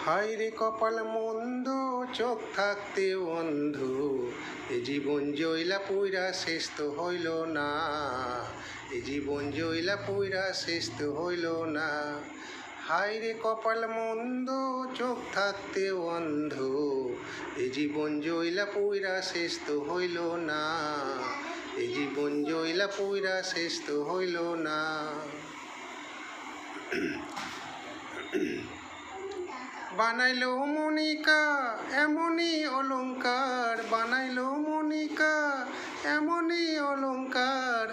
হায় রে কপাল মন্দ, চোখ থাকতে অন্ধ, এ জীবন জইলা পুইরা শেষ তো হইল না। এ জীবন জইলা পুইরা শেষ তো হইল না। হায় রে কপাল মন্দ, চোখ থাকতে অন্ধ, এ জীবন জইলা পুইরা শেষ তো হইল না। এ জীবন জইলা পুইরা শেষ তো হইল না। বানাইলো মনিকা এমনই অলংকার, বানাইলো মনিকা এমনই অলংকার,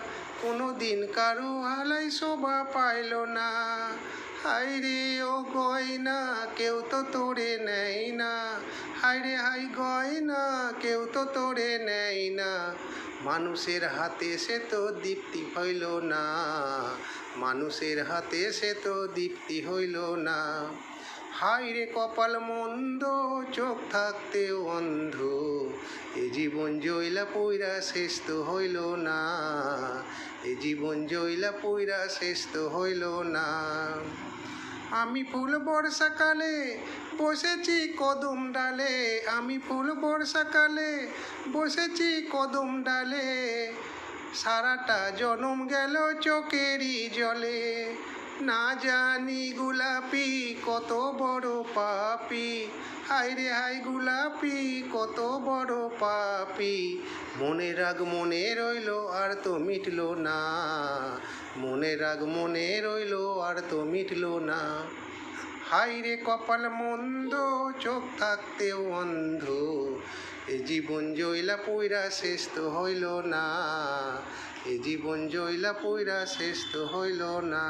কোনোদিন কারো হালাই শোভা পাইল না। হায় রে ও গয়না কেউ তো তোরে নেয় না, হায় রে হাই গয়না কেউ তো তোরে নেয় না। মানুষের হাতে সে তো দীপ্তি হইল না, মানুষের হাতে সে তো দীপ্তি হইল না। হায় রে কপাল মন্দ, চোখ থাকতে অন্ধ, এ জীবন জইলা পুইরা শেষ তো হইল না। এ জীবন জইলা পুইরা শেষ তো হইল না। আমি ফুল বর্ষাকালে বসেছি কদম ডালে, আমি ফুল বর্ষাকালে বসেছি কদম ডালে, সারাটা জনম গেল চোখেরই জলে। না জানি গোলাপি কত বড় পাপি, হায় রে হাই গোলাপি কত বড় পাপি। মনে রাগ মনে রইল আর তো মিটল না, মনে রাগ মনে রইল আর তো মিটল না। হায় রে কপাল মন্দ, চোখ থাকতেও অন্ধ, এ জীবন জইলা পুইরা শেষ তো হইল না। এ জীবন জইলা পুইরা শেষ তো হইল না।